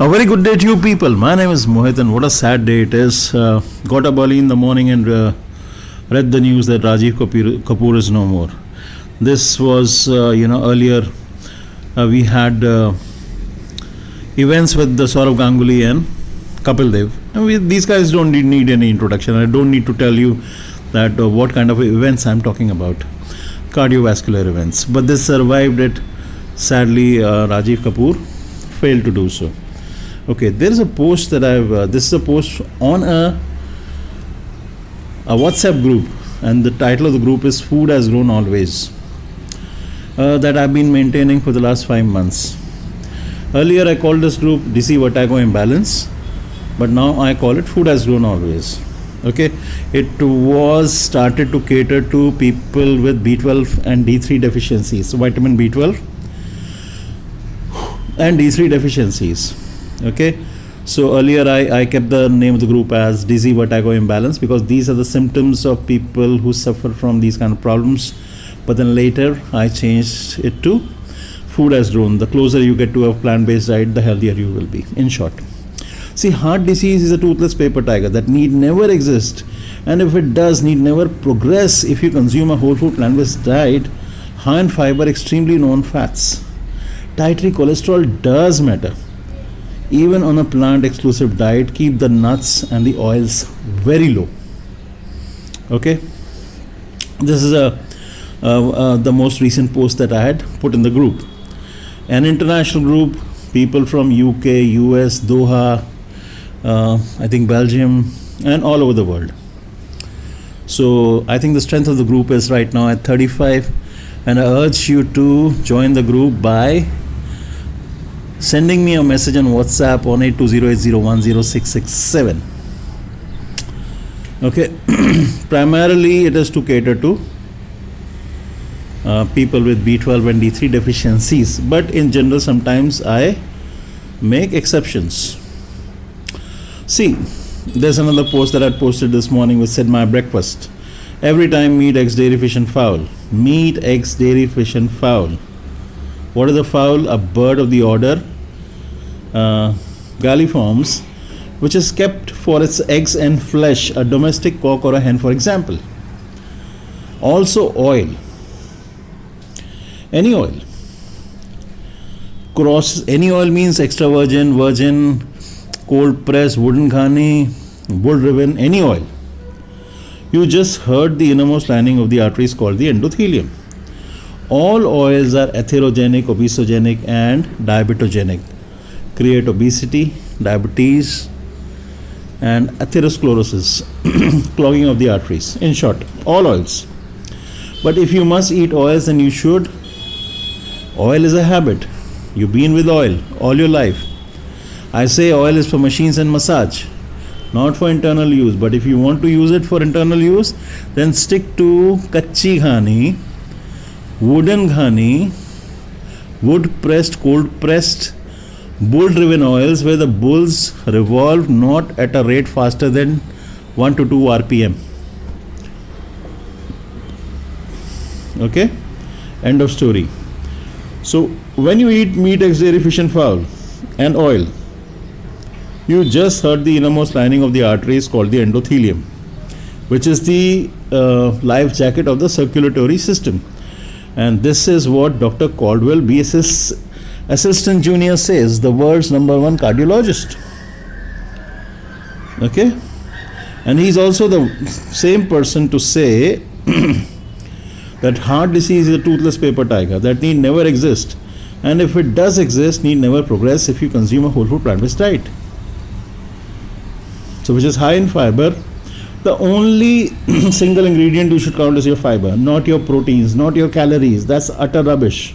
A very good day to you people. My name is Mohit, and what a sad day it is. Got up early in the morning and read the news that Rajiv Kapoor is no more. This was, earlier we had events with the Saurav Ganguly and Kapil Dev. And these guys don't need any introduction. I don't need to tell you that what kind of events I'm talking about. Cardiovascular events. But this survived it. Sadly, Rajiv Kapoor failed to do so. Okay, there is a post that this is a post on a WhatsApp group, and the title of the group is Food Has Grown Always, that I've been maintaining for the last 5 months. Earlier I called this group DC Vertigo Imbalance, but now I call it Food Has Grown Always. Okay, it was started to cater to people with B12 and D3 deficiencies, so vitamin B12 and D3 deficiencies. Okay, so earlier I kept the name of the group as dizzy vertigo imbalance because these are the symptoms of people who suffer from these kind of problems. But then later I changed it to Food Has Grown. The closer you get to a plant-based diet, the healthier you will be. In short, see, heart disease is a toothless paper tiger that need never exist, and if it does, need never progress if you consume a whole food plant-based diet, high in fiber, extremely low in fats. Dietary cholesterol does matter. Even on a plant-exclusive diet, keep the nuts and the oils very low. Okay, this is the most recent post that I had put in the group. An international group, people from UK, US, Doha, I think Belgium, and all over the world. So I think the strength of the group is right now at 35, and I urge you to join the group by sending me a message on WhatsApp on 8208010667. Okay, primarily it is to cater to people with B12 and D3 deficiencies, but in general sometimes I make exceptions. See, there's another post that I posted this morning which said my breakfast: every time meat, eggs, dairy, fish and fowl. Meat, eggs, dairy, fish and fowl. What is a fowl? A bird of the order Galliformes, which is kept for its eggs and flesh, a domestic cock or a hen, for example. Also oil, any oil. Any oil means extra virgin, virgin, cold pressed, wooden ghani, bull driven, any oil. You just heard the innermost lining of the arteries called the endothelium. All oils are atherogenic, obesogenic and diabetogenic. Create obesity, diabetes and atherosclerosis, clogging of the arteries. In short, all oils. But if you must eat oils, then you should. Oil is a habit. You've been with oil all your life. I say oil is for machines and massage, not for internal use. But if you want to use it for internal use, then stick to kachi ghani, wooden ghani, wood pressed, cold pressed, bull driven oils where the bulls revolve not at a rate faster than 1 to 2 rpm. Okay, end of story. So when you eat meat, eggs, dairy, fish and fowl and oil, you just heard the innermost lining of the arteries called the endothelium, which is the life jacket of the circulatory system. And this is what Dr. Caldwell, BSS Assistant Junior says, the world's #1 cardiologist. Okay, and he's also the same person to say that heart disease is a toothless paper tiger that need never exist, and if it does exist, need never progress if you consume a whole food plant-based diet. So which is high in fiber. The only single ingredient you should count is your fiber, not your proteins, not your calories. That's utter rubbish.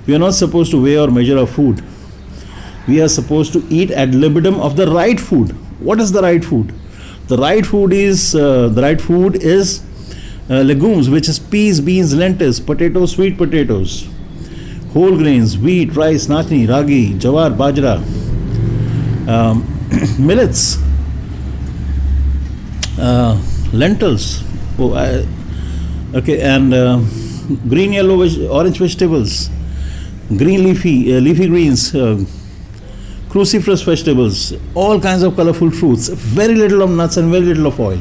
We are not supposed to weigh or measure our food. We are supposed to eat ad libitum of the right food. What is the right food? The right food is legumes, which is peas, beans, lentils, potatoes, sweet potatoes, whole grains, wheat, rice, nachni, ragi, jawar, bajra, millets, lentils, and green, yellow, orange vegetables, green leafy greens, cruciferous vegetables, all kinds of colorful fruits, very little of nuts and very little of oil.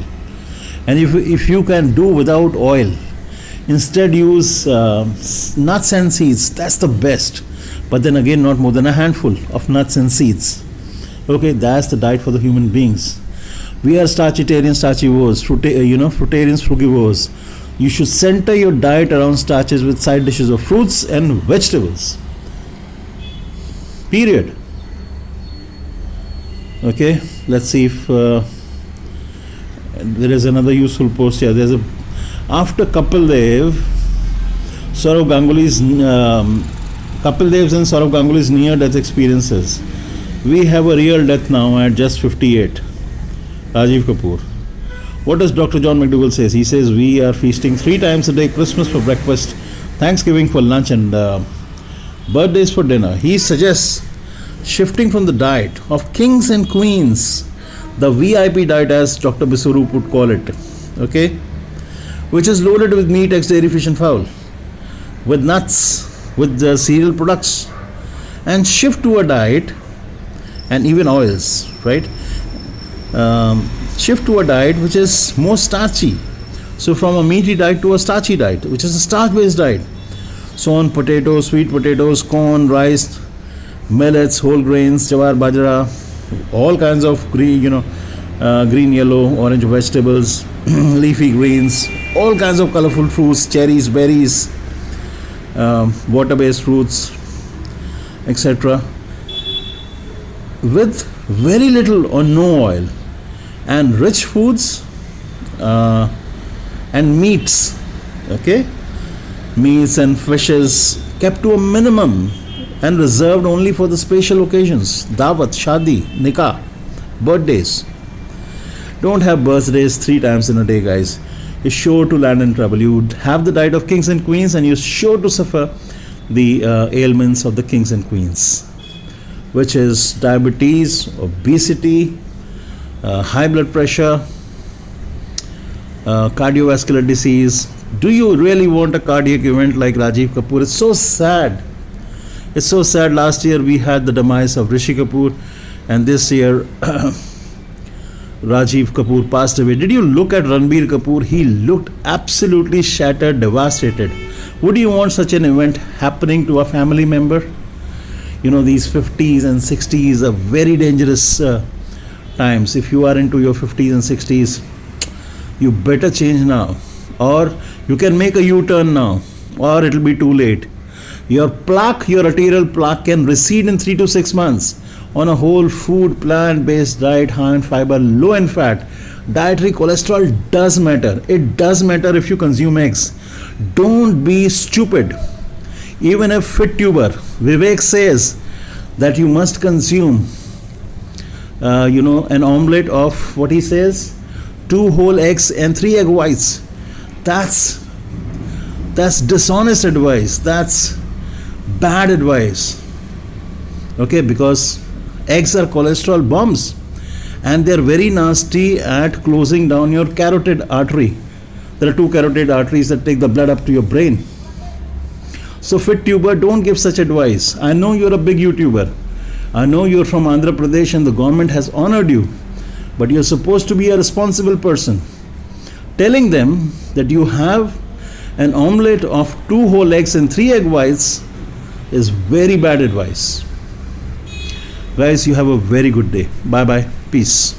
And if you can do without oil, instead use nuts and seeds, that's the best. But then again, not more than a handful of nuts and seeds. Okay, that's the diet for the human beings. We are starchitarians, starchivores, fruitarians, frugivores. You should center your diet around starches with side dishes of fruits and vegetables. Period. Okay, let's see if there is another useful post here. There's a after Kapil Dev, Saurav Ganguly's Kapil Dev's and Saurav Ganguly's near-death experiences. We have a real death now at just 58. Rajiv Kapoor. What does Dr. John McDougall says? He says we are feasting 3 times a day: Christmas for breakfast, Thanksgiving for lunch, and birthdays for dinner. He suggests shifting from the diet of kings and queens, the VIP diet as Dr. Bisarup would call it, okay, which is loaded with meat, eggs, dairy, fish and fowl, with nuts, with the cereal products, and shift to a diet, and even oils, right? Shift to a diet which is more starchy. So from a meaty diet to a starchy diet, which is a starch-based diet. So on potatoes, sweet potatoes, corn, rice, millets, whole grains, jawar, bajra, all kinds of green, green, yellow, orange vegetables, leafy greens, all kinds of colorful fruits, cherries, berries, water-based fruits, etc. With very little or no oil, and rich foods and meats, okay, meats and fishes kept to a minimum and reserved only for the special occasions: dawat, shadi, nikah, birthdays. Don't have birthdays 3 times in a day, guys. You're sure to land in trouble. You have the diet of kings and queens, and you're sure to suffer the ailments of the kings and queens, which is diabetes, obesity, high blood pressure, cardiovascular disease. Do you really want a cardiac event like Rajiv Kapoor? It's so sad. It's so sad. Last year we had the demise of Rishi Kapoor, and this year Rajiv Kapoor passed away. Did you look at Ranbir Kapoor? He looked absolutely shattered, devastated. Would you want such an event happening to a family member? These 50s and 60s are very dangerous times. If you are into your 50s and 60s, you better change now, or you can make a U-turn now, or it'll be too late. Your arterial plaque can recede in 3 to 6 months on a whole food, plant-based diet, high in fiber, low in fat. Dietary cholesterol does matter. It does matter if you consume eggs. Don't be stupid. Even if FitTuber Vivek says that you must consume an omelette of, what he says, 2 whole eggs and 3 egg whites, that's dishonest advice. That's bad advice, okay, because eggs are cholesterol bombs, and they're very nasty at closing down your carotid artery. There are 2 carotid arteries that take the blood up to your brain. So FitTuber, don't give such advice. I know you're a big YouTuber. I know you're from Andhra Pradesh and the government has honored you, but you're supposed to be a responsible person. Telling them that you have an omelette of 2 whole eggs and 3 egg whites is very bad advice. Guys, you have a very good day. Bye bye. Peace.